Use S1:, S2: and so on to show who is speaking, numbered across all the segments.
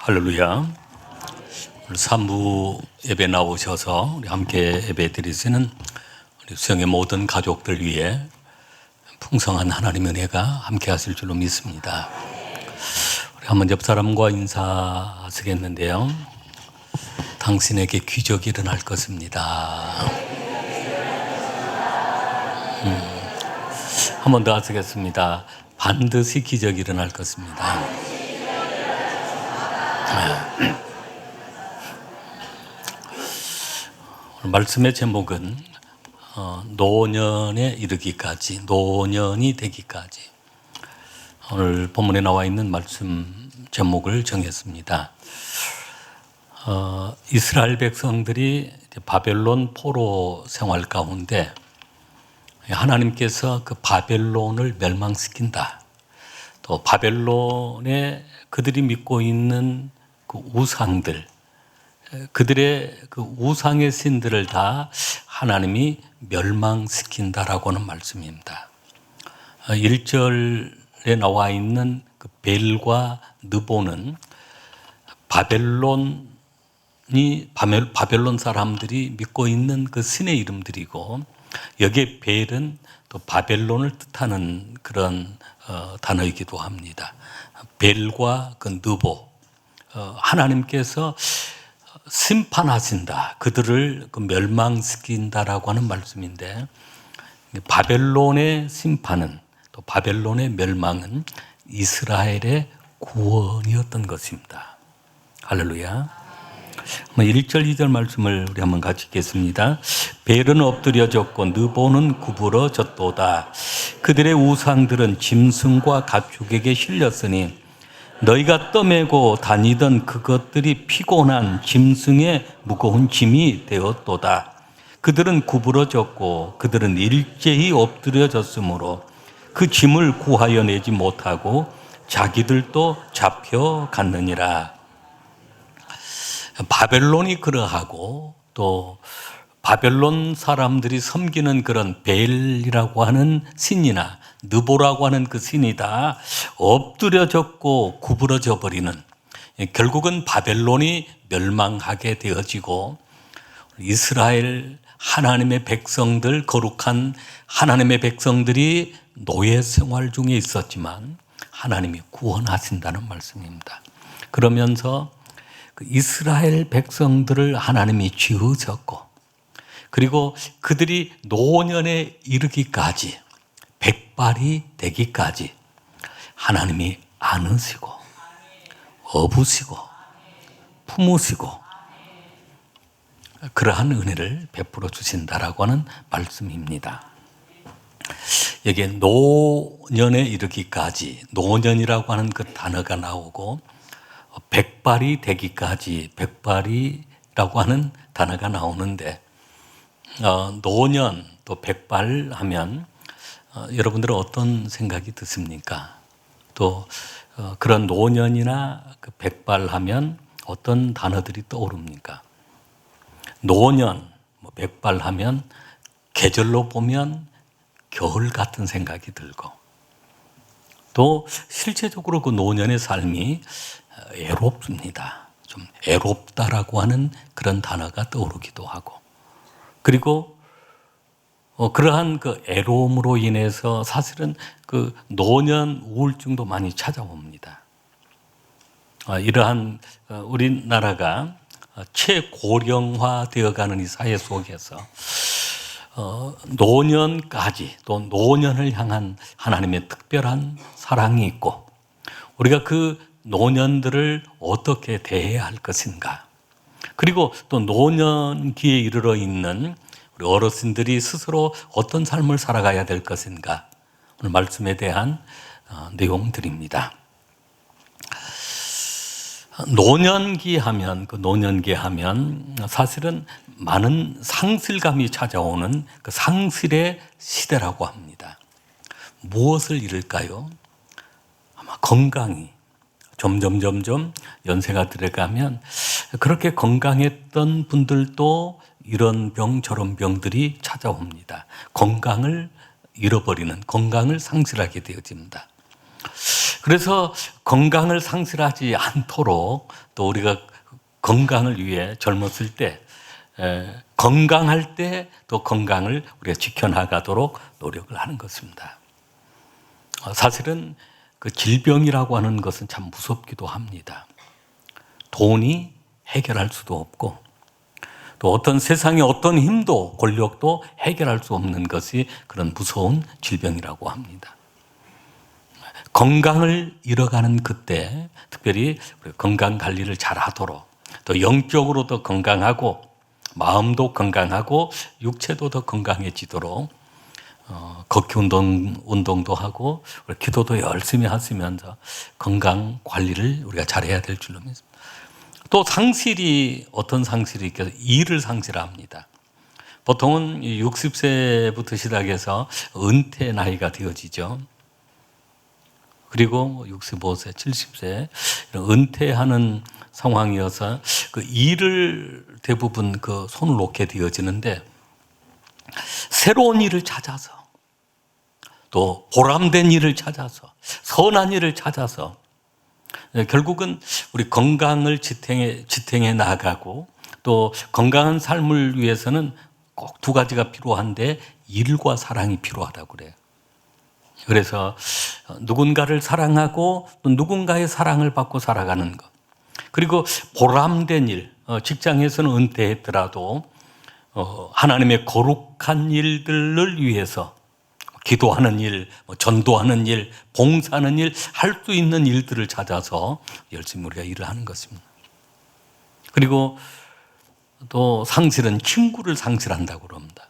S1: 할렐루야. 오늘 3부 예배 나오셔서 우리 함께 예배 드리시는 우리 수영의 모든 가족들 위해 풍성한 하나님의 은혜가 함께 하실 줄로 믿습니다. 우리 한번 옆 사람과 인사하시겠는데요. 당신에게 기적이 일어날 것입니다. 한 번 더 하시겠습니다. 반드시 기적이 일어날 것입니다. 오늘 말씀의 제목은 노년에 이르기까지, 노년이 되기까지. 오늘 본문에 나와 있는 말씀 제목을 정했습니다. 이스라엘 백성들이 바벨론 포로 생활 가운데 하나님께서 그 바벨론을 멸망시킨다. 또 바벨론에 그들이 믿고 있는 그 우상들, 그들의 그 우상의 신들을 다 하나님이 멸망시킨다라고 하는 말씀입니다. 1절에 나와 있는 그 벨과 느보는 바벨론 사람들이 믿고 있는 그 신의 이름들이고, 여기에 벨은 또 바벨론을 뜻하는 그런 단어이기도 합니다. 벨과 그 느보, 하나님께서 심판하신다, 그들을 멸망시킨다라고 하는 말씀인데, 바벨론의 심판은, 또 바벨론의 멸망은 이스라엘의 구원이었던 것입니다. 할렐루야. 1절 2절 말씀을 우리 한번 같이 읽겠습니다. 벨은 엎드려졌고 느보는 구부러졌도다. 그들의 우상들은 짐승과 가축에게 실렸으니 너희가 떠매고 다니던 그것들이 피곤한 짐승의 무거운 짐이 되었도다. 그들은 구부러졌고 그들은 일제히 엎드려졌으므로 그 짐을 구하여 내지 못하고 자기들도 잡혀갔느니라. 바벨론이 그러하고, 또 바벨론 사람들이 섬기는 그런 벨이라고 하는 신이나 느보라고 하는 그 신이 다 엎드려졌고 구부러져 버리는, 결국은 바벨론이 멸망하게 되어지고 이스라엘 하나님의 백성들, 거룩한 하나님의 백성들이 노예 생활 중에 있었지만 하나님이 구원하신다는 말씀입니다. 그러면서 그 이스라엘 백성들을 하나님이 지으셨고, 그리고 그들이 노년에 이르기까지, 백발이 되기까지 하나님이 안으시고 업으시고 품으시고 그러한 은혜를 베풀어 주신다라고 하는 말씀입니다. 여기에 노년에 이르기까지, 노년이라고 하는 그 단어가 나오고, 백발이 되기까지, 백발이라고 하는 단어가 나오는데, 노년 또 백발 하면 여러분들은 어떤 생각이 드십니까? 또 그런 노년이나 그 백발 하면 어떤 단어들이 떠오릅니까? 노년, 백발 하면 계절로 보면 겨울 같은 생각이 들고, 또 실제적으로 그 노년의 삶이 애롭습니다. 좀 애롭다라고 하는 그런 단어가 떠오르기도 하고, 그리고 그러한 그 애로움으로 인해서 사실은 그 노년 우울증도 많이 찾아옵니다. 이러한 우리나라가 최고령화 되어가는 이 사회 속에서 노년까지, 또 노년을 향한 하나님의 특별한 사랑이 있고, 우리가 그 노년들을 어떻게 대해야 할 것인가, 그리고 또 노년기에 이르러 있는 우리 어르신들이 스스로 어떤 삶을 살아가야 될 것인가, 오늘 말씀에 대한 내용들입니다. 노년기 하면 사실은 많은 상실감이 찾아오는 그 상실의 시대라고 합니다. 무엇을 잃을까요? 아마 건강이 점점 연세가 들어가면, 그렇게 건강했던 분들도 이런 병 저런 병들이 찾아옵니다. 건강을 잃어버리는, 건강을 상실하게 되어집니다. 그래서 건강을 상실하지 않도록 또 우리가 건강을 위해 젊었을 때 건강할 때 또 건강을 우리가 지켜나가도록 노력을 하는 것입니다. 사실은 그 질병이라고 하는 것은 참 무섭기도 합니다. 돈이 해결할 수도 없고 또 어떤 세상의 어떤 힘도 권력도 해결할 수 없는 것이 그런 무서운 질병이라고 합니다. 건강을 잃어가는 그때 특별히 건강 관리를 잘 하도록 또 영적으로도 건강하고 마음도 건강하고 육체도 더 건강해지도록 걷기 운동도 하고 기도도 열심히 하시면서 건강 관리를 우리가 잘해야 될 줄로 믿습니다. 또 상실이 어떤 상실이 있겠어요? 일을 상실합니다. 보통은 60세부터 시작해서 은퇴 나이가 되어지죠. 그리고 65세, 70세 은퇴하는 상황이어서 그 일을 대부분 그 손을 놓게 되어지는데 새로운 일을 찾아서 또 보람된 일을 찾아서 선한 일을 찾아서 결국은 우리 건강을 지탱해 나가고 또 건강한 삶을 위해서는 꼭 두 가지가 필요한데 일과 사랑이 필요하다고 그래요. 그래서 누군가를 사랑하고 또 누군가의 사랑을 받고 살아가는 것. 그리고 보람된 일, 직장에서는 은퇴했더라도 하나님의 거룩한 일들을 위해서 기도하는 일, 전도하는 일, 봉사하는 일, 할 수 있는 일들을 찾아서 열심히 우리가 일을 하는 것입니다. 그리고 또 상실은 친구를 상실한다고 그럽니다.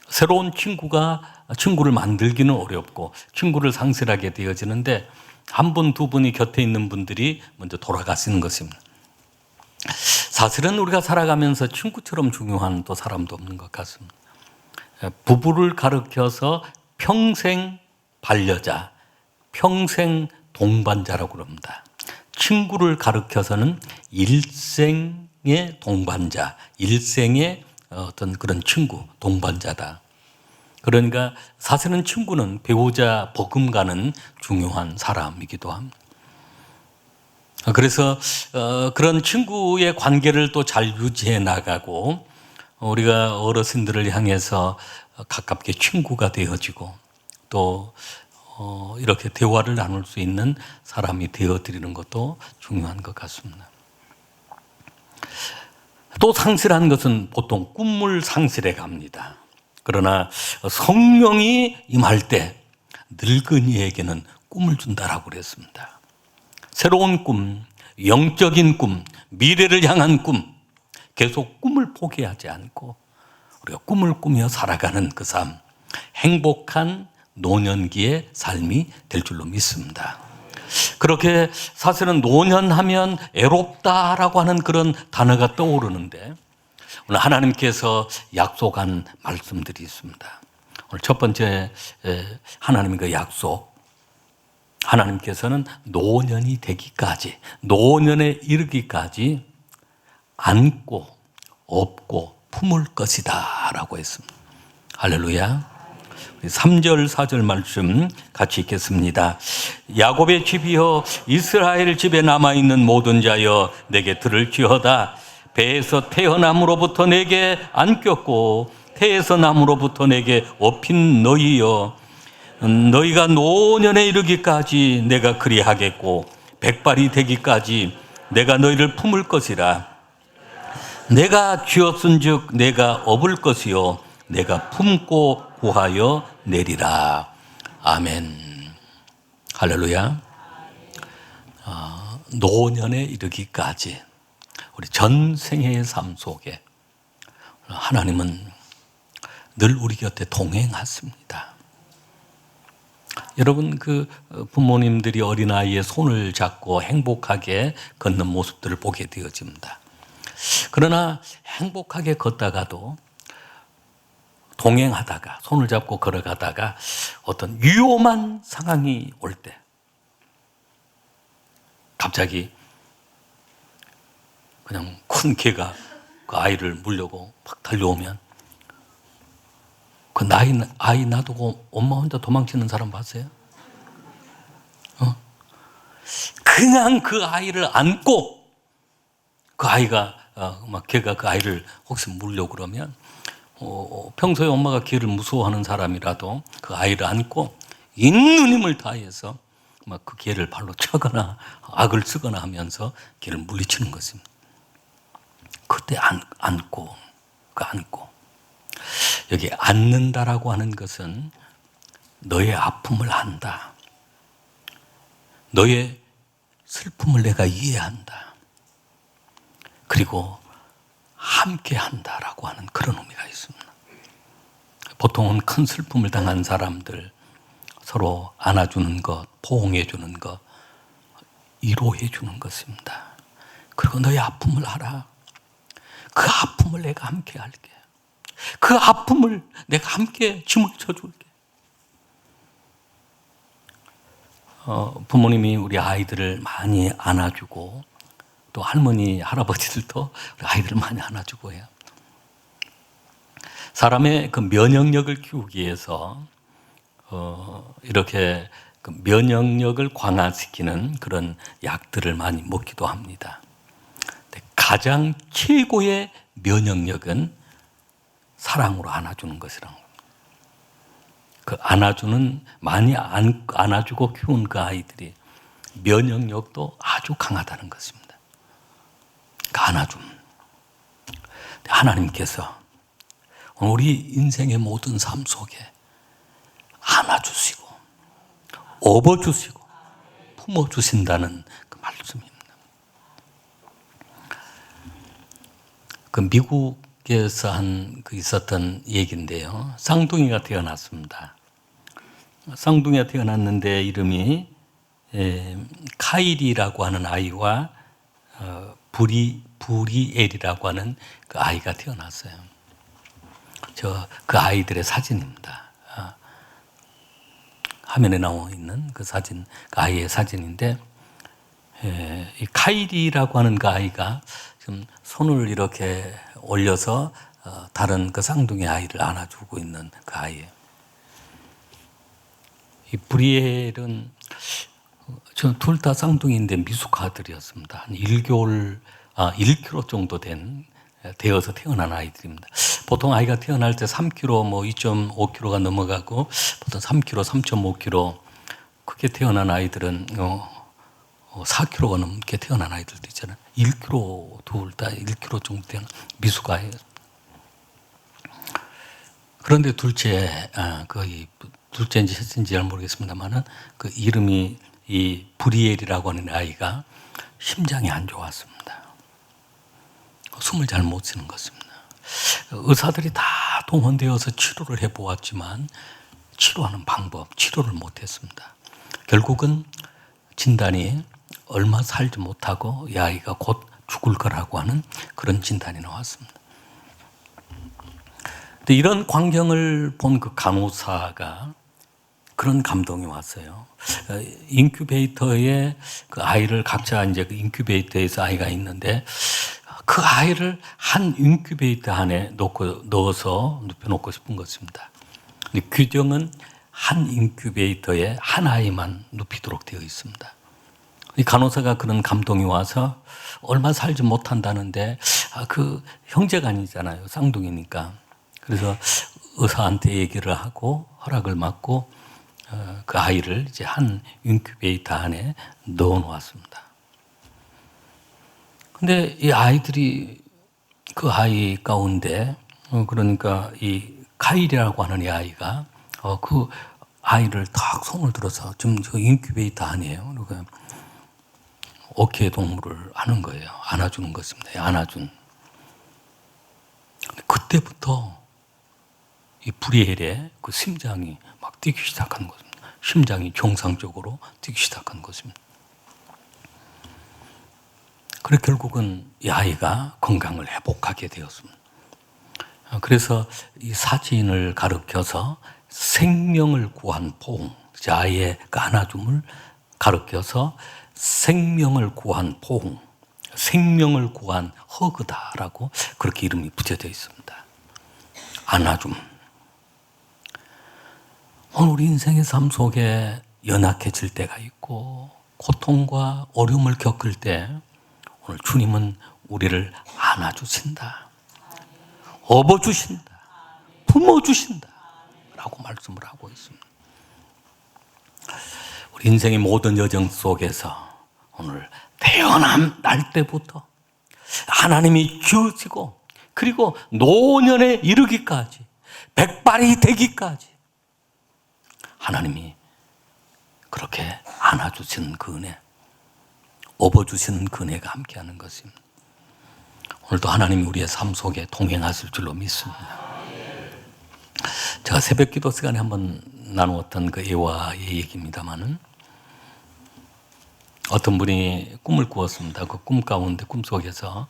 S1: 새로운 친구를 만들기는 어렵고 친구를 상실하게 되어지는데 한 분, 두 분이 곁에 있는 분들이 먼저 돌아가시는 것입니다. 사실은 우리가 살아가면서 친구처럼 중요한 또 사람도 없는 것 같습니다. 부부를 가르쳐서 평생 반려자, 평생 동반자라고 그럽니다. 친구를 가르쳐서는 일생의 동반자, 일생의 어떤 그런 친구, 동반자다. 그러니까 사실은 친구는 배우자, 버금가는 중요한 사람이기도 합니다. 그래서 그런 친구의 관계를 또 잘 유지해 나가고 우리가 어르신들을 향해서 가깝게 친구가 되어지고 또 이렇게 대화를 나눌 수 있는 사람이 되어드리는 것도 중요한 것 같습니다. 또 상실한 것은 보통 꿈을 상실해 갑니다. 그러나 성령이 임할 때 늙은이에게는 꿈을 준다라고 그랬습니다. 새로운 꿈, 영적인 꿈, 미래를 향한 꿈, 계속 꿈을 포기하지 않고 우리가 꿈을 꾸며 살아가는 그 삶, 행복한 노년기의 삶이 될 줄로 믿습니다. 그렇게 사실은 노년하면 애롭다라고 하는 그런 단어가 떠오르는데 오늘 하나님께서 약속한 말씀들이 있습니다. 오늘 첫 번째 하나님의 그 약속, 하나님께서는 노년이 되기까지, 노년에 이르기까지 안고 업고 품을 것이다 라고 했습니다. 할렐루야. 3절 4절 말씀 같이 읽겠습니다. 야곱의 집이여 이스라엘 집에 남아있는 모든 자여 내게 들을지어다. 배에서 태어남으로부터 내게 안겼고 태에서 남으로부터 내게 업힌 너희여 너희가 노년에 이르기까지 내가 그리하겠고 백발이 되기까지 내가 너희를 품을 것이라. 내가 쥐었은즉 내가 업을 것이요 내가 품고 구하여 내리라. 아멘. 할렐루야. 노년에 이르기까지 우리 전생의 삶 속에 하나님은 늘 우리 곁에 동행하십니다. 여러분 그 부모님들이 어린아이의 손을 잡고 행복하게 걷는 모습들을 보게 되어집니다. 그러나 행복하게 걷다가도 동행하다가 손을 잡고 걸어가다가 어떤 위험한 상황이 올 때 갑자기 그냥 큰 개가 그 아이를 물려고 막 달려오면 그 아이 놔두고 엄마 혼자 도망치는 사람 봤어요? 그냥 그 아이를 안고 그 아이가 막 걔가 그 아이를 혹시 물려고 그러면 평소에 엄마가 걔를 무서워하는 사람이라도 그 아이를 안고 있는 힘을 다해서 막 그 개를 발로 차거나 악을 쓰거나 하면서 개를 물리치는 것입니다. 그때 안고 여기 안는다라고 하는 것은 너의 아픔을 안다. 너의 슬픔을 내가 이해한다. 그리고 함께 한다라고 하는 그런 의미가 있습니다. 보통은 큰 슬픔을 당한 사람들 서로 안아주는 것, 포옹해 주는 것, 위로해 주는 것입니다. 그리고 너의 아픔을 알아. 그 아픔을 내가 함께 할게. 그 아픔을 내가 함께 짊어져 줄게. 부모님이 우리 아이들을 많이 안아주고 또 할머니, 할아버지들도 우리 아이들을 많이 안아주고 해요. 사람의 그 면역력을 키우기 위해서 이렇게 그 면역력을 강화시키는 그런 약들을 많이 먹기도 합니다. 가장 최고의 면역력은 사랑으로 안아주는 것이라는 겁니다. 그 많이 안아주고 키운 그 아이들이 면역력도 아주 강하다는 것입니다. 그 안아줌. 하나님께서 우리 인생의 모든 삶 속에 안아주시고 업어주시고 품어주신다는 그 말씀입니다. 그 미국에서 있었던 얘기인데요. 쌍둥이가 태어났습니다. 쌍둥이가 태어났는데 이름이 카일이라고 하는 아이와 브리엘이라고 하는 그 아이가 태어났어요. 그 아이들의 사진입니다. 화면에 나와 있는 그 사진, 그 아이의 사진인데, 이 카일이라고 하는 그 아이가 지금 손을 이렇게 올려서 다른 그 쌍둥이 아이를 안아주고 있는 그 아이예요. 이 브리엘은 둘 다 쌍둥이인데 미숙아들이었습니다. 한 1kg 정도 되어서 태어난 아이들입니다. 보통 아이가 태어날 때 3kg, 2.5kg가 넘어가고 보통 3kg, 3.5kg 크게 태어난 아이들은 4kg가 넘게 태어난 아이들도 있잖아요. 1kg, 둘 다 1kg 정도 되는 미숙아예요. 그런데 둘째인지 셋째인지 잘 모르겠습니다만은 그 이름이 이 브리엘이라고 하는 아이가 심장이 안 좋았습니다. 숨을 잘 못 쉬는 것입니다. 의사들이 다 동원되어서 치료를 해보았지만 치료하는 방법, 치료를 못했습니다. 결국은 진단이 얼마 살지 못하고 이 아이가 곧 죽을 거라고 하는 그런 진단이 나왔습니다. 근데 이런 광경을 본 그 간호사가 그런 감동이 왔어요. 인큐베이터에 그 아이를 각자 이제 그 인큐베이터에서 아이가 있는데 그 아이를 한 인큐베이터 안에 넣어서 눕혀놓고 싶은 것입니다. 규정은 한 인큐베이터에 한 아이만 눕히도록 되어 있습니다. 이 간호사가 그런 감동이 와서 얼마 살지 못한다는데 그 형제가 아니잖아요. 쌍둥이니까. 그래서 의사한테 얘기를 하고 허락을 받고 그 아이를 이제 한 인큐베이터 안에 넣어 놓았습니다. 근데 이 아이들이 그 아이 가운데 그러니까 이 카일이라고 하는 이 아이가 그 아이를 탁 손을 들어서 지금 저 인큐베이터 안이에요. 그러니까 어깨 동무를 하는 거예요. 안아주는 것입니다. 안아준. 그때부터 이 브리엘의 그 심장이 막 뛰기 시작한 것입니다. 심장이 정상적으로 뛰기 시작한 것입니다. 그래 결국은 이 아이가 건강을 회복하게 되었습니다. 그래서 이 사진을 가르쳐서 생명을 구한 포옹, 아이의 그 안아줌을 가르쳐서 생명을 구한 포옹, 생명을 구한 허그다라고 그렇게 이름이 붙여져 있습니다. 안아줌. 오늘 우리 인생의 삶 속에 연약해질 때가 있고 고통과 어려움을 겪을 때 오늘 주님은 우리를 안아주신다, 업어주신다, 품어주신다 라고 말씀을 하고 있습니다. 우리 인생의 모든 여정 속에서 오늘 태어난 날 때부터 하나님이 지으시고, 그리고 노년에 이르기까지, 백발이 되기까지 하나님이 그렇게 안아주시는 그 은혜, 업어주시는 그 은혜가 함께하는 것입니다. 오늘도 하나님이 우리의 삶 속에 동행하실 줄로 믿습니다. 제가 새벽 기도 시간에 한번 나누었던 그 예화의 얘기입니다만은, 어떤 분이 꿈을 꾸었습니다. 그 꿈 가운데, 꿈속에서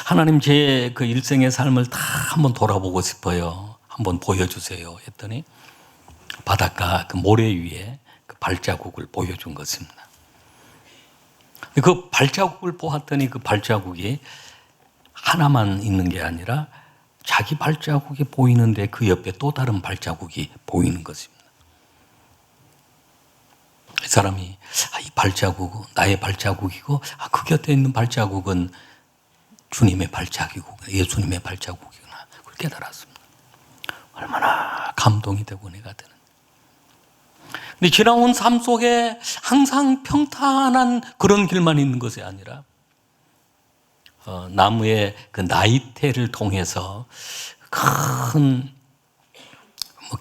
S1: 하나님 제 그 일생의 삶을 다 한번 돌아보고 싶어요, 한번 보여주세요 했더니 바닷가 그 모래 위에 그 발자국을 보여준 것입니다. 그 발자국을 보았더니 그 발자국이 하나만 있는 게 아니라 자기 발자국이 보이는데 그 옆에 또 다른 발자국이 보이는 것입니다. 이 사람이 이 발자국은 나의 발자국이고, 그 곁에 있는 발자국은 주님의 발자국이고 예수님의 발자국이구나, 그걸 깨달았습니다. 얼마나 감동이 되고 은혜가 되는. 근데 지나온 삶 속에 항상 평탄한 그런 길만 있는 것이 아니라 나무의 그 나이테를 통해서 큰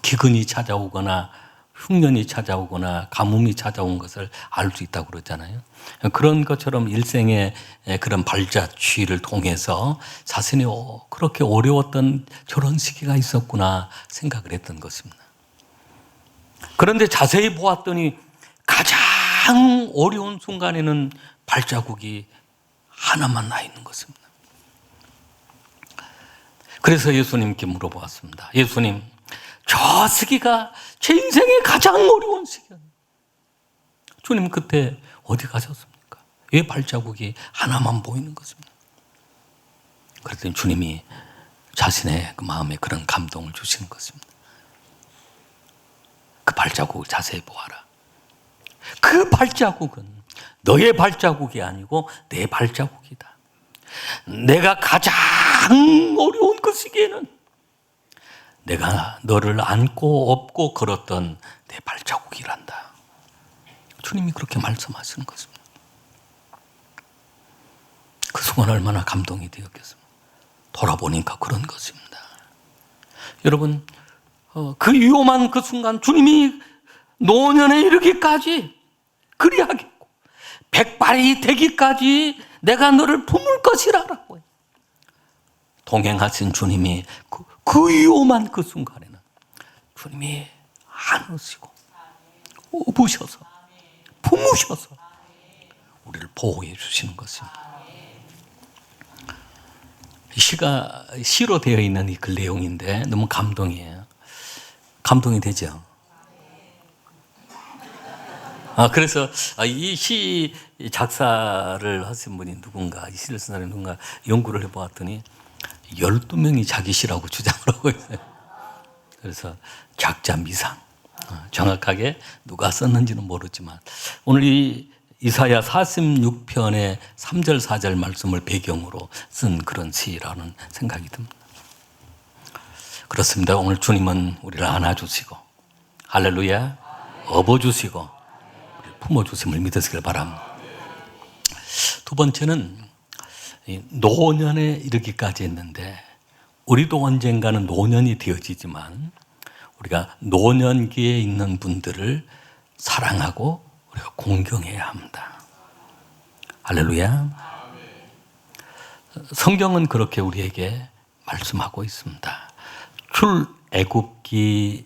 S1: 기근이 찾아오거나 흉년이 찾아오거나 가뭄이 찾아온 것을 알 수 있다고 그러잖아요. 그런 것처럼 일생의 그런 발자취를 통해서 자신이 그렇게 어려웠던 저런 시기가 있었구나 생각을 했던 것입니다. 그런데 자세히 보았더니 가장 어려운 순간에는 발자국이 하나만 나 있는 것입니다. 그래서 예수님께 물어보았습니다. 예수님, 저 시기가 제 인생의 가장 어려운 시기였는데 주님 그때 어디 가셨습니까? 왜 발자국이 하나만 보이는 것입니까? 그랬더니 주님이 자신의 그 마음에 그런 감동을 주시는 것입니다. 그 발자국을 자세히 보아라. 그 발자국은 너의 발자국이 아니고 내 발자국이다. 내가 가장 어려운 그 시기에는 내가 너를 안고 업고 걸었던 내 발자국이란다. 주님이 그렇게 말씀하시는 것입니다. 그 순간 얼마나 감동이 되었겠습니까? 돌아보니까 그런 것입니다. 여러분, 그 위험한 그 순간 주님이 노년에 이르기까지 그리하겠고 백발이 되기까지 내가 너를 품을 것이라라고 해요. 동행하신 주님이 그 위험한 그 순간에는 주님이 안으시고 업으셔서 품으셔서 우리를 보호해 주시는 것입니다. 시가 시로 되어 있는 이 글 내용인데 너무 감동이에요. 감동이 되죠. 그래서 이 시 작사를 하신 분이 누군가, 이 시를 쓴 사람이 누군가 연구를 해보았더니 12명이 자기 시라고 주장을 하고 있어요. 그래서 작자 미상, 정확하게 누가 썼는지는 모르지만 오늘 이 이사야 46편의 3절 4절 말씀을 배경으로 쓴 그런 시라는 생각이 듭니다. 그렇습니다. 오늘 주님은 우리를 안아주시고 할렐루야 업어주시고 우리를 품어주심을 믿으시길 바랍니다. 두 번째는 노년에 이르기까지 했는데, 우리도 언젠가는 노년이 되어지지만 우리가 노년기에 있는 분들을 사랑하고 우리가 공경해야 합니다. 할렐루야. 성경은 그렇게 우리에게 말씀하고 있습니다. 출애굽기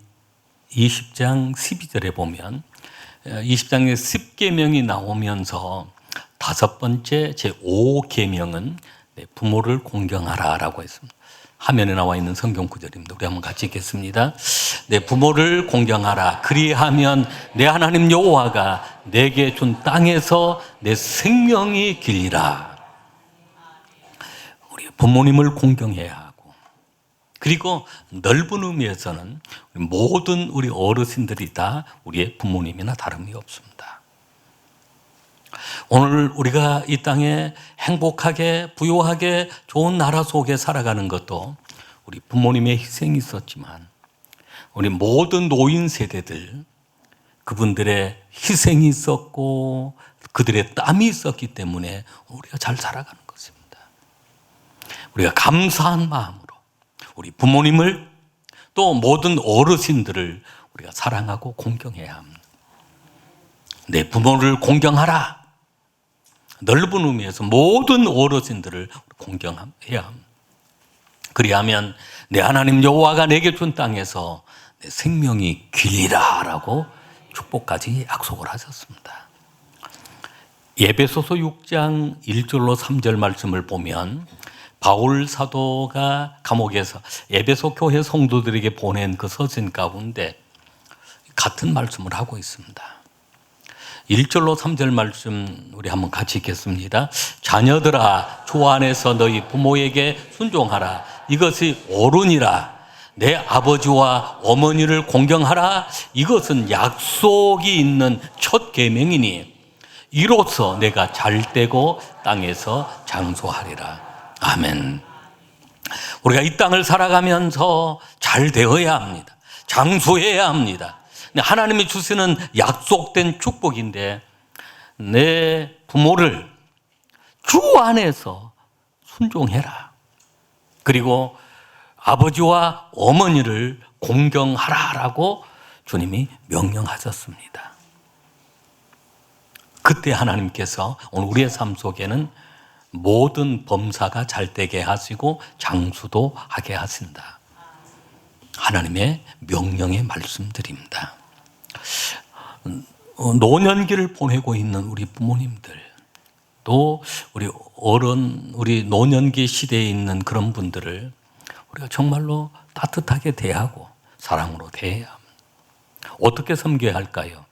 S1: 20장 12절에 보면 20장에 10계명이 나오면서 다섯 번째 제5계명은 부모를 공경하라 라고 했습니다. 화면에 나와 있는 성경 구절입니다. 우리 한번 같이 읽겠습니다. 내 부모를 공경하라. 그리하면 내 하나님 여호와가 내게 준 땅에서 내 생명이 길리라. 우리 부모님을 공경해야 하고, 그리고 넓은 의미에서는 모든 우리 어르신들이 다 우리의 부모님이나 다름이 없습니다. 오늘 우리가 이 땅에 행복하게 부유하게 좋은 나라 속에 살아가는 것도 우리 부모님의 희생이 있었지만 우리 모든 노인 세대들 그분들의 희생이 있었고 그들의 땀이 있었기 때문에 우리가 잘 살아가는 것입니다. 우리가 감사한 마음으로 우리 부모님을 또 모든 어르신들을 우리가 사랑하고 공경해야 합니다. 내 부모를 공경하라. 넓은 의미에서 모든 어르신들을 공경해야 합니다. 그리하면 내 하나님 여호와가 내게 준 땅에서 내 생명이 길리라 라고 축복까지 약속을 하셨습니다. 에베소서 6장 1절로 3절 말씀을 보면 바울 사도가 감옥에서 에베소 교회 성도들에게 보낸 그 서신 가운데 같은 말씀을 하고 있습니다. 1절로 3절 말씀 우리 한번 같이 읽겠습니다. 자녀들아 주 안에서 너희 부모에게 순종하라. 이것이 옳으니라. 내 아버지와 어머니를 공경하라. 이것은 약속이 있는 첫 계명이니 이로써 내가 잘되고 땅에서 장수하리라. 아멘. 우리가 이 땅을 살아가면서 잘 되어야 합니다. 장수해야 합니다. 하나님이 주시는 약속된 축복인데 내 부모를 주 안에서 순종해라. 그리고 아버지와 어머니를 공경하라라고 주님이 명령하셨습니다. 그때 하나님께서 오늘 우리의 삶 속에는 모든 범사가 잘되게 하시고 장수도 하게 하신다. 하나님의 명령의 말씀드립니다. 노년기를 보내고 있는 우리 부모님들, 또 우리 우리 노년기 시대에 있는 그런 분들을 우리가 정말로 따뜻하게 대하고 사랑으로 대해야 합니다. 어떻게 섬겨야 할까요?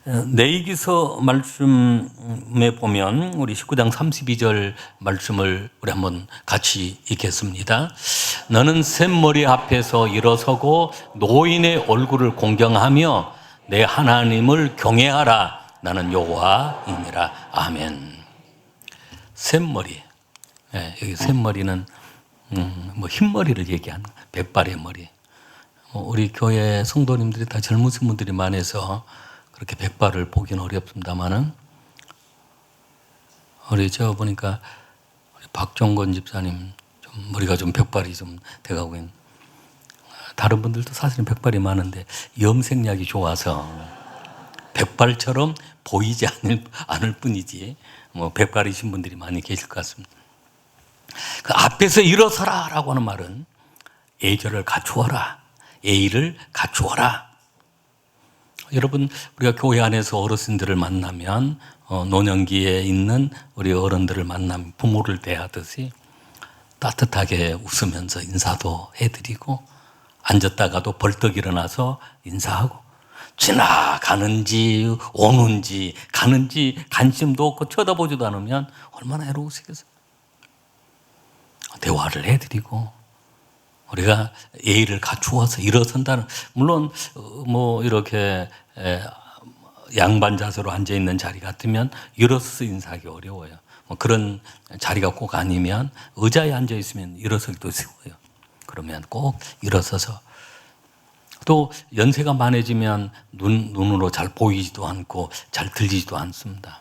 S1: 레위기서 말씀에 보면 우리 19장 32절 말씀을 우리 한번 같이 읽겠습니다. 너는 샘머리 앞에서 일어서고 노인의 얼굴을 공경하며 내 하나님을 경외하라. 나는 여호와이니라. 아멘. 샘머리. 여기 샘머리는 뭐 흰머리를 얘기하는 백발의 머리. 우리 교회 성도님들이 다 젊으신 분들이 많아서 그렇게 백발을 보기는 어렵습니다만은 우리 저 보니까 우리 박종건 집사님 좀 머리가 좀 백발이 좀 돼가고 있는, 다른 분들도 사실은 백발이 많은데 염색약이 좋아서 백발처럼 보이지 않을 뿐이지 뭐 백발이신 분들이 많이 계실 것 같습니다. 그 앞에서 일어서라라고 하는 말은 예절을 갖추어라, 예의를 갖추어라. 여러분, 우리가 교회 안에서 어르신들을 만나면 노년기에 있는 우리 어른들을 만나면 부모를 대하듯이 따뜻하게 웃으면서 인사도 해드리고 앉았다가도 벌떡 일어나서 인사하고 지나가는지 오는지 가는지 관심도 없고 쳐다보지도 않으면 얼마나 애로우시겠어요. 대화를 해드리고 우리가 예의를 갖추어서 일어선다는, 물론 뭐 이렇게 양반 자세로 앉아 있는 자리 같으면 일어서서 인사하기 어려워요. 뭐 그런 자리가 꼭 아니면 의자에 앉아 있으면 일어서기도 쉬워요. 그러면 꼭 일어서서, 또 연세가 많아지면 눈으로 잘 보이지도 않고 잘 들리지도 않습니다.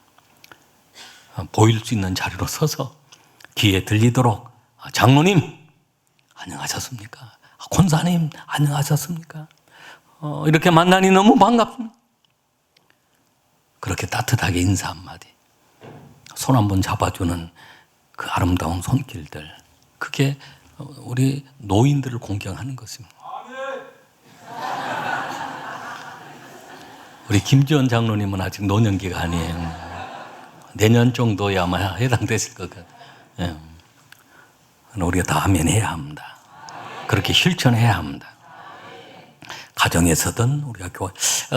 S1: 보일 수 있는 자리로 서서 귀에 들리도록 장로님 안녕하셨습니까? 권사님 안녕하셨습니까? 이렇게 만나니 너무 반갑습니다. 그렇게 따뜻하게 인사 한마디, 손 한번 잡아주는 그 아름다운 손길들, 그게 우리 노인들을 공경하는 것입니다. 우리 김지원 장로님은 아직 노년기가 아니에요. 내년 정도에 아마 해당되실 것 같아요. 우리가 다 하면 해야 합니다. 그렇게 실천해야 합니다. 가정에서든 우리가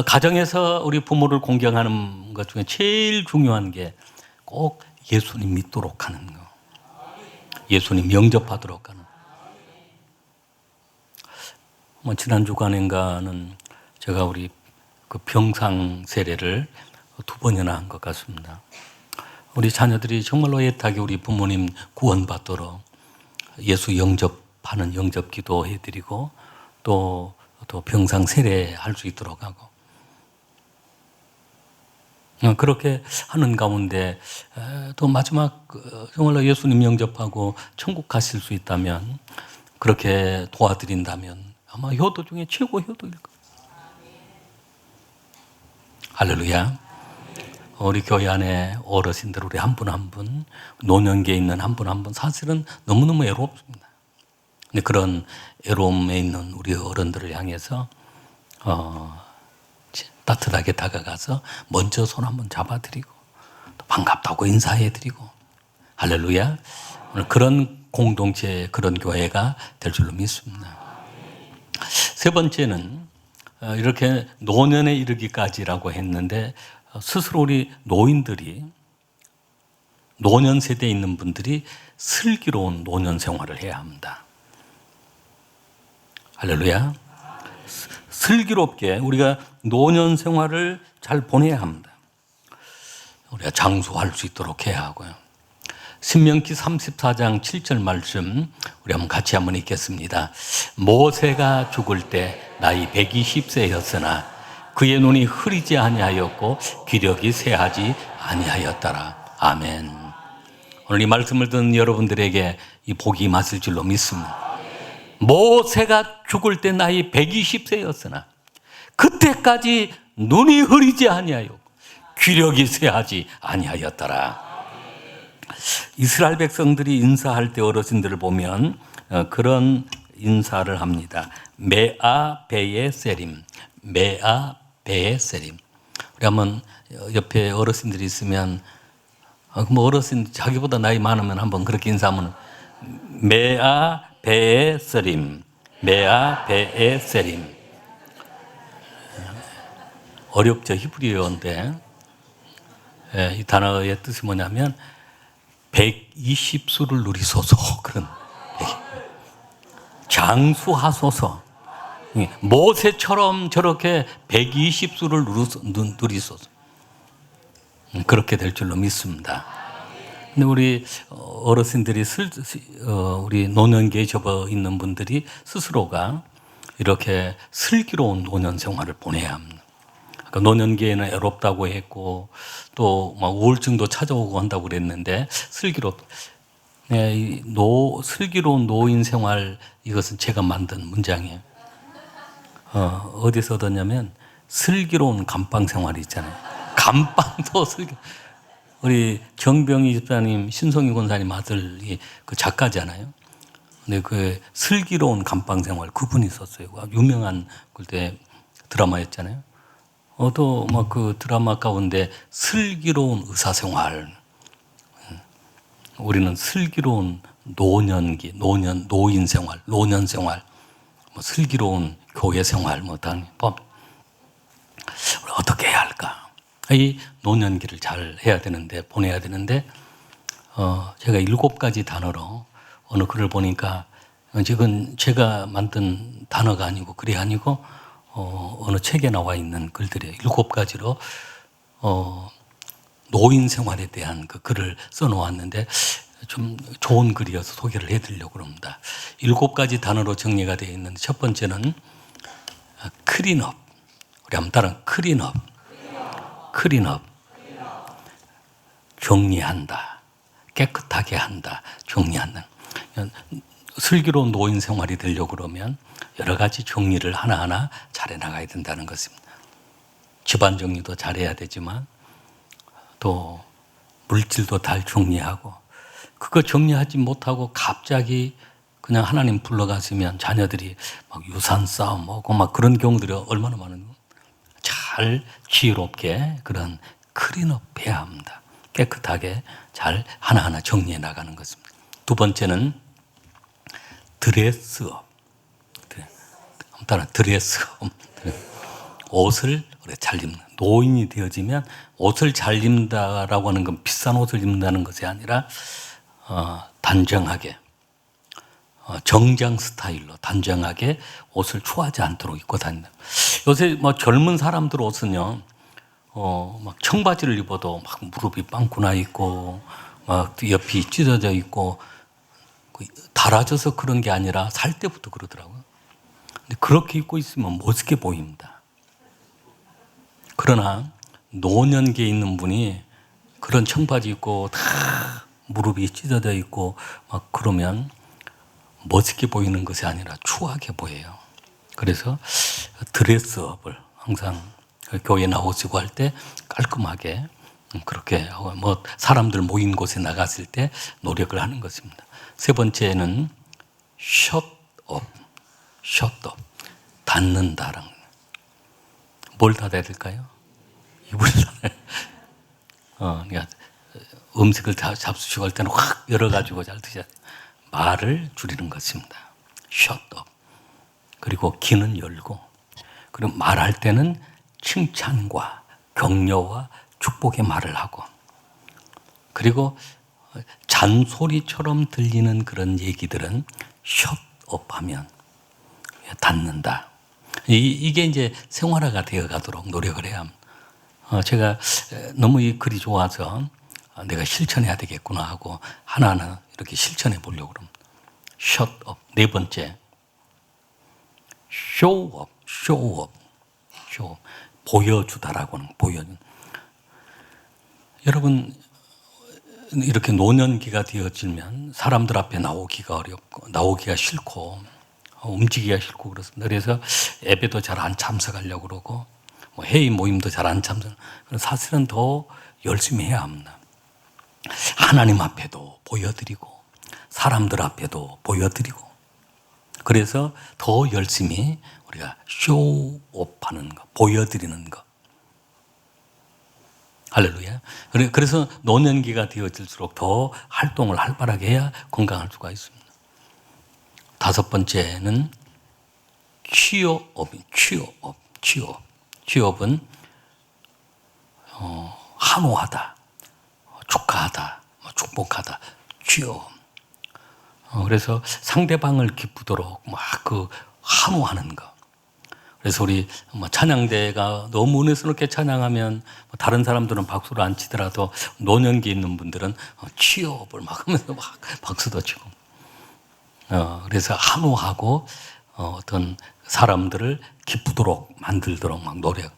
S1: 가정에서 우리 부모를 공경하는 것 중에 제일 중요한 게 꼭 예수님 믿도록 하는 거, 예수님 영접하도록 하는. 지난 주간인가는 제가 우리 그 병상 세례를 두 번이나 한 것 같습니다. 우리 자녀들이 정말로 애타게 우리 부모님 구원받도록 예수 영접하는 영접 기도 해드리고 또 병상 세례할 수 있도록 하고 그렇게 하는 가운데 또 마지막 정말로 예수님 영접하고 천국 가실 수 있다면 그렇게 도와드린다면 아마 효도 중에 최고 효도일 거예요. 할렐루야. 우리 교회 안에 어르신들 우리 한 분 한 분, 노년기에 있는 한 분 한 분 사실은 너무너무 애롭습니다. 근데 그런 애로움에 있는 우리 어른들을 향해서 따뜻하게 다가가서 먼저 손 한번 잡아드리고 또 반갑다고 인사해드리고 할렐루야. 오늘 그런 공동체 그런 교회가 될 줄로 믿습니다. 세 번째는 이렇게 노년에 이르기까지라고 했는데 스스로 우리 노인들이 노년 세대에 있는 분들이 슬기로운 노년 생활을 해야 합니다. 할렐루야. 슬기롭게 우리가 노년 생활을 잘 보내야 합니다. 우리가 장수할 수 있도록 해야 하고요. 신명기 34장 7절 말씀 우리 같이 한번 읽겠습니다. 모세가 죽을 때 나이 120세였으나 그의 눈이 흐리지 아니하였고 기력이 쇠하지 아니하였더라. 아멘. 오늘 이 말씀을 듣는 여러분들에게 이 복이 임하실 줄로 믿습니다. 모세가 죽을 때 나이 120세였으나 그때까지 눈이 흐리지 아니하였고 기력이 쇠하지 아니하였더라. 이스라엘 백성들이 인사할 때 어르신들을 보면 그런 인사를 합니다. 메아 베에 세림, 메아 베에 세림. 우리 한번 옆에 어르신들이 있으면 뭐 어르신 자기보다 나이 많으면 한번 그렇게 인사하면 메아 베에 세림, 메아 베에 세림. 어렵죠. 히브리어인데 이 단어의 뜻이 뭐냐면 120수를 누리소서. 그런 장수하소서. 모세처럼 저렇게 120수를 누리소서. 그렇게 될 줄로 믿습니다. 근데 우리 어르신들이 우리 노년기에 접어 있는 분들이 스스로가 이렇게 슬기로운 노년 생활을 보내야 합니다. 그러니까 노년기에는 애롭다고 했고 또 막 우울증도 찾아오고 한다고 그랬는데 슬기로운 노인 생활 이것은 제가 만든 문장이에요. 어디서 얻었냐면 슬기로운 감방 생활이 있잖아요. 감방도 우리 정병희 집사님, 신성희 권사님 아들이 그 작가잖아요. 근데 그 슬기로운 감방 생활 그분이 썼어요. 유명한 그때 드라마였잖아요. 또 막 그 드라마 가운데 슬기로운 의사 생활. 우리는 슬기로운 노년기, 노인 생활, 노년 생활, 뭐 슬기로운 교회 생활, 뭐 당연히 어떻게 해야 할까? 이 노년기를 잘 해야 되는데 보내야 되는데 제가 7가지 단어로 어느 글을 보니까 지금 제가 만든 단어가 아니고 글이 아니고 어느 책에 나와 있는 글들이에요. 7가지로 노인 생활에 대한 그 글을 써놓았는데 좀 좋은 글이어서 소개를 해드리려고 합니다. 7가지 단어로 정리가 되어 있는데 첫 번째는 클린업. 우리 한번 따라 클린업. 클린업. 정리한다. 깨끗하게 한다. 정리한다. 슬기로운 노인 생활이 되려고 그러면 여러 가지 정리를 하나하나 잘해 나가야 된다는 것입니다. 집안 정리도 잘해야 되지만 또 물질도 잘 정리하고 그거 정리하지 못하고 갑자기 그냥 하나님 불러가시면 자녀들이 막 유산 싸움 하고 막 그런 경우들이 얼마나 많은가. 잘 지혜롭게 그런 클린업 해야 합니다. 깨끗하게 잘 하나하나 정리해 나가는 것입니다. 두 번째는 드레스업. 따라 드레스업. 옷을 잘 입는. 노인이 되어지면 옷을 잘 입는다라고 하는 건 비싼 옷을 입는다는 것이 아니라 단정하게 정장 스타일로 단정하게 옷을 추하지 않도록 입고 다닌다. 요새 뭐 젊은 사람들 옷은요 막 청바지를 입어도 막 무릎이 빵꾸 나 있고 막 옆이 찢어져 있고 달아져서 그런 게 아니라 살 때부터 그러더라고요. 근데 그렇게 입고 있으면 멋있게 보입니다. 그러나 노년기에 있는 분이 그런 청바지 입고 다 무릎이 찢어져 있고 막 그러면 멋있게 보이는 것이 아니라 추하게 보여요. 그래서 드레스업을 항상 교회 나오시고 할 때 깔끔하게 그렇게 하고 뭐 사람들 모인 곳에 나갔을 때 노력을 하는 것입니다. 세 번째는 셧업, 닫는다라는 뭘 닫아야 될까요? 입을 닫아야 그러니까 음식을 잡수시고 할 때는 확 열어가지고 잘 드셔야 돼요. 말을 줄이는 것입니다. 셧업. 그리고 귀는 열고, 그리고 말할 때는 칭찬과 격려와 축복의 말을 하고, 그리고 잔소리처럼 들리는 그런 얘기들은 셧업하면 닫는다. 이게 이제 생활화가 되어 가도록 노력을 해야 합니다. 제가 너무 이 글이 좋아서 내가 실천해야 되겠구나 하고 하나하나 이렇게 실천해 보려고 그럽니다. 셧업. 네 번째, 쇼업. 보여주다라고 하는 보여주. 여러분, 이렇게 노년기가 되어지면 사람들 앞에 나오기가 어렵고, 나오기가 싫고, 움직이기가 싫고 그렇습니다. 그래서 예배도 잘 안 참석하려고 그러고, 뭐 회의 모임도 잘 안 참석. 사실은 더 열심히 해야 합니다. 하나님 앞에도 보여드리고, 사람들 앞에도 보여드리고, 그래서 더 열심히 우리가 쇼업하는 거, 보여드리는 거. 할렐루야. 그래서 노년기가 되어질수록 더 활동을 활발하게 해야 건강할 수가 있습니다. 다섯 번째는 취업은 한호하다, 축하하다, 축복하다, 취업. 그래서 상대방을 기쁘도록 막 그 한호하는 거. 그래서 우리 찬양대가 너무 은혜스럽게 찬양하면 다른 사람들은 박수를 안 치더라도 노년기 있는 분들은 취업을 막 하면서 막 박수도 치고. 그래서 한호하고 어떤 사람들을 기쁘도록 만들도록 막 노력.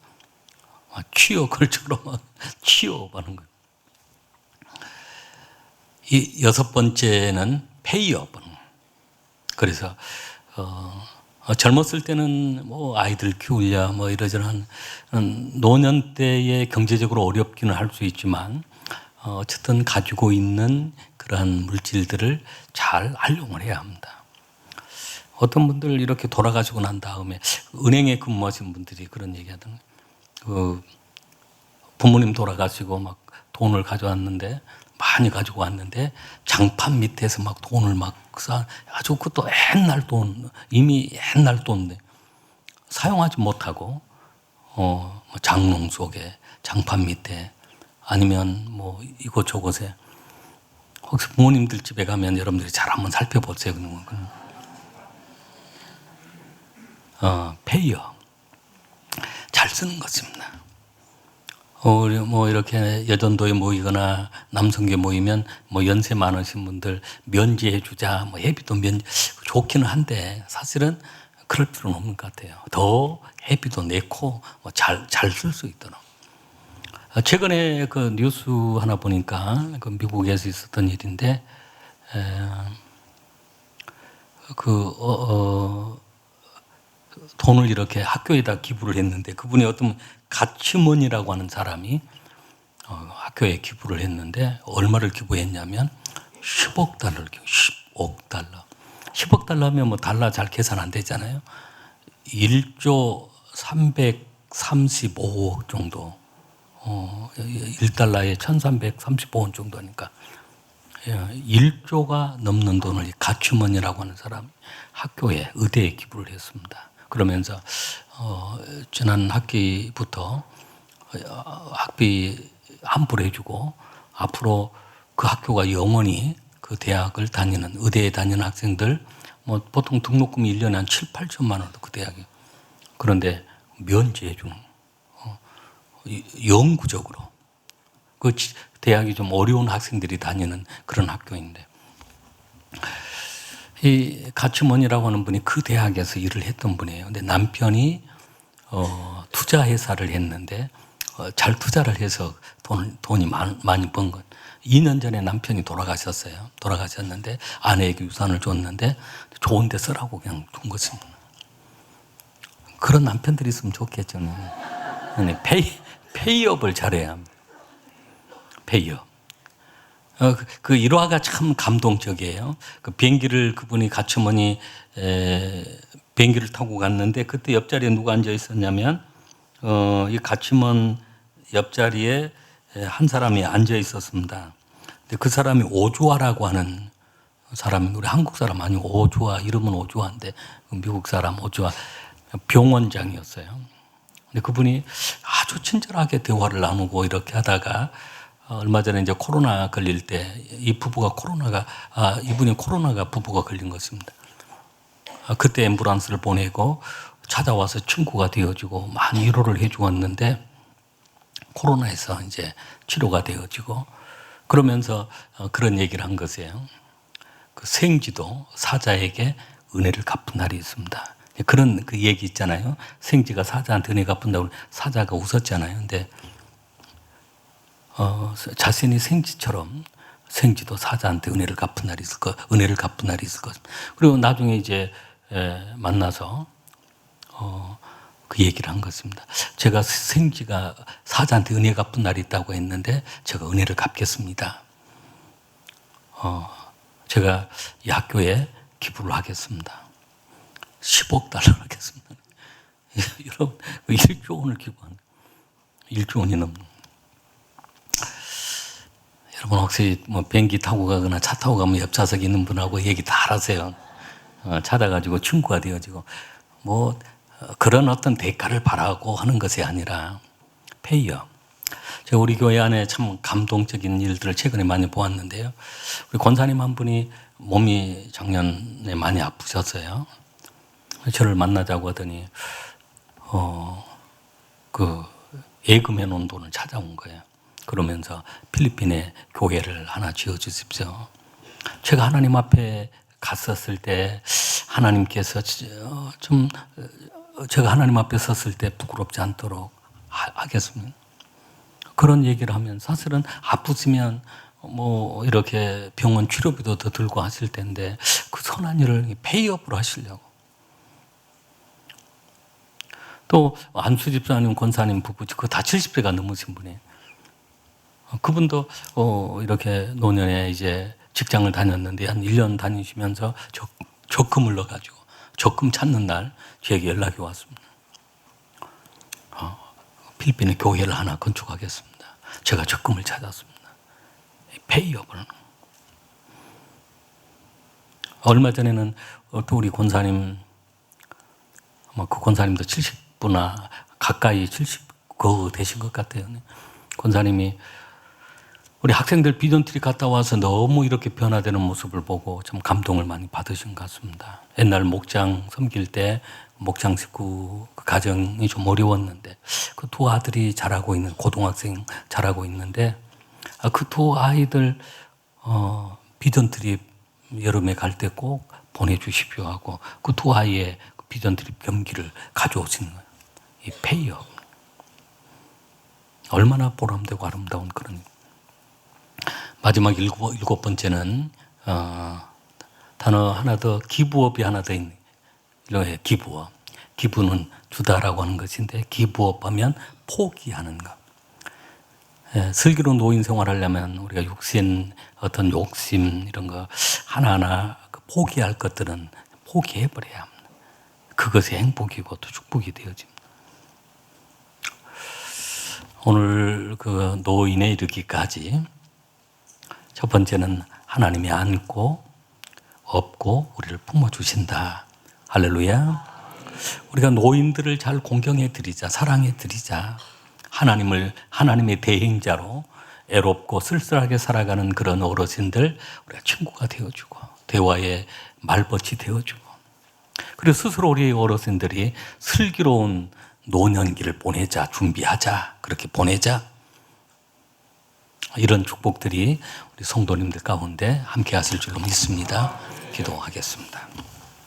S1: 취업글처럼 막 취업하는 거예요. 이 여섯 번째는 페이업은. 그래서 젊었을 때는 뭐 아이들 키우랴 뭐 이러저런 노년 때에 경제적으로 어렵기는 할 수 있지만 어쨌든 가지고 있는 그러한 물질들을 잘 활용을 해야 합니다. 어떤 분들 이렇게 돌아가시고 난 다음에 은행에 근무하신 분들이 그런 얘기하던 그 부모님 돌아가시고 막 돈을 가져왔는데 많이 가지고 왔는데 장판 밑에서 막 돈을 막 아주 그것도 옛날 돈, 이미 옛날 돈인데 사용하지 못하고 장롱 속에 장판 밑에 아니면 뭐 이곳저곳에 혹시 부모님들 집에 가면 여러분들이 잘 한번 살펴보세요. 페이어 잘 쓰는 것입니다. 뭐 이렇게 여전도에 모이거나 남성계 모이면 뭐 연세 많으신 분들 면제해 주자, 뭐 회비도 좋기는 한데 사실은 그럴 필요는 없는 것 같아요. 더 회비도 내고 뭐 잘 쓸 수 있도록. 최근에 그 뉴스 하나 보니까 그 미국에서 있었던 일인데 돈을 이렇게 학교에다 기부를 했는데 그분이 어떤 가치먼이라고 하는 사람이 학교에 기부를 했는데 얼마를 기부했냐면 10억 달러를 10억 달러. 10억 달러면 뭐 달러 잘 계산 안 되잖아요. 1조 335억 정도. 1달러에 1335원 정도니까 1조가 넘는 돈을 가치먼이라고 하는 사람이 학교에 의대에 기부를 했습니다. 그러면서 지난 학기부터 학비 환불 해주고 앞으로 그 학교가 영원히 그 대학을 다니는 의대에 다니는 학생들 뭐 보통 등록금이 1년에 한 7, 8천만 원도 그 대학이 그런데 면제해 주는 영구적으로 그 대학이 좀 어려운 학생들이 다니는 그런 학교인데 이 가츠먼이라고 하는 분이 그 대학에서 일을 했던 분이에요. 근데 남편이 투자 회사를 했는데 잘 투자를 해서 돈이 많이 번 것. 2년 전에 남편이 돌아가셨어요. 돌아가셨는데 아내에게 유산을 줬는데 좋은 데 쓰라고 그냥 준 것입니다. 그런 남편들이 있으면 좋겠죠. 페이업을 잘해야 합니다. 페이업. 그 일화가 참 감동적이에요. 그 비행기를 그분이 가츠먼이 비행기를 타고 갔는데 그때 옆자리에 누가 앉아 있었냐면 이 가츠먼 옆자리에 한 사람이 앉아 있었습니다. 근데 그 사람이 오주아라고 하는 사람이 우리 한국 사람 아니고 오주아 이름은 오주아인데 미국 사람 오주아 병원장이었어요. 근데 그분이 아주 친절하게 대화를 나누고 이렇게 하다가 얼마 전에 이제 코로나 걸릴 때 이 부부가 이분이 코로나가 부부가 걸린 것입니다. 그때 앰뷸런스를 보내고 찾아와서 친구가 되어지고 많이 위로를 해주었는데 코로나에서 이제 치료가 되어지고 그러면서 그런 얘기를 한 것이에요. 그 생지도 사자에게 은혜를 갚은 날이 있습니다. 그런 그 얘기 있잖아요. 생지가 사자한테 은혜 갚은다고 사자가 웃었잖아요. 근데 자신이 생지처럼 생지도 사자한테 은혜를 갚은 날이 있을 것, 은혜를 갚은 날이 있을 것. 그리고 나중에 이제 만나서 그 얘기를 한 것입니다. 제가 생지가 사자한테 은혜 갚은 날이 있다고 했는데 제가 은혜를 갚겠습니다. 제가 이 학교에 기부를 하겠습니다. 10억 달러를 하겠습니다. 여러분, 1조 원을 기부한 1조 원이 넘는. 여러분 혹시 뭐 비행기 타고 가거나 차 타고 가면 옆좌석에 있는 분하고 얘기 다 하세요. 찾아가지고 친구가 되어지고 뭐 그런 어떤 대가를 바라고 하는 것이 아니라 페이업. 제가 우리 교회 안에 참 감동적인 일들을 최근에 많이 보았는데요. 우리 권사님 한 분이 몸이 작년에 많이 아프셨어요. 저를 만나자고 하더니 그 예금해 놓은 돈을 찾아온 거예요. 그러면서 필리핀에 교회를 하나 지어 주십시오. 제가 하나님 앞에 갔었을 때 하나님께서 좀 제가 하나님 앞에 섰을 때 부끄럽지 않도록 하겠습니다. 그런 얘기를 하면 사실은 아프시면 뭐 이렇게 병원 치료비도 더 들고 하실 텐데 그 선한 일을 페이업으로 하시려고. 또 안수 집사님, 권사님 부부 그거 다 70세가 넘으신 분이에요. 그분도 이렇게 노년에 이제 직장을 다녔는데 한 1년 다니시면서 적금을 넣어가지고 적금 찾는 날 저에게 연락이 왔습니다. 필리핀에 교회를 하나 건축하겠습니다. 제가 적금을 찾았습니다. 페이업을. 얼마 전에는 또 우리 권사님, 아마 그 권사님도 70부나 가까이 70거 되신 것 같아요. 권사님이 우리 학생들 비전트리 갔다 와서 너무 이렇게 변화되는 모습을 보고 좀 감동을 많이 받으신 것 같습니다. 옛날 목장 섬길 때 목장 식구 그 가정이 좀 어려웠는데 그 두 아들이 자라고 있는 고등학생 자라고 있는데 그 두 아이들 비전트리 여름에 갈 때 꼭 보내주십시오 하고 그 두 아이의 비전트리 경기를 가져오시는 거예요. 이 페이업. 얼마나 보람되고 아름다운 그런. 마지막 일곱 번째는 단어 하나 더, 기부업이 하나 더 있는 거예요. 기부업. 기부는 주다라고 하는 것인데 기부업 하면 포기하는 것. 슬기로운 노인 생활하려면 우리가 육신 어떤 욕심 이런 거 하나하나 포기할 것들은 포기해버려야 합니다. 그것이 행복이고 또 축복이 되어집니다. 오늘 그 노인에 이르기까지 첫 번째는 하나님이 안고 업고 우리를 품어주신다. 할렐루야. 우리가 노인들을 잘 공경해 드리자, 사랑해 드리자. 하나님의 대행자로 애롭고 쓸쓸하게 살아가는 그런 어르신들 우리가 친구가 되어주고 대화의 말벗이 되어주고 그리고 스스로 우리 어르신들이 슬기로운 노년기를 보내자, 준비하자, 그렇게 보내자. 이런 축복들이 우리 성도님들 가운데 함께 하실 줄로 믿습니다. 기도하겠습니다.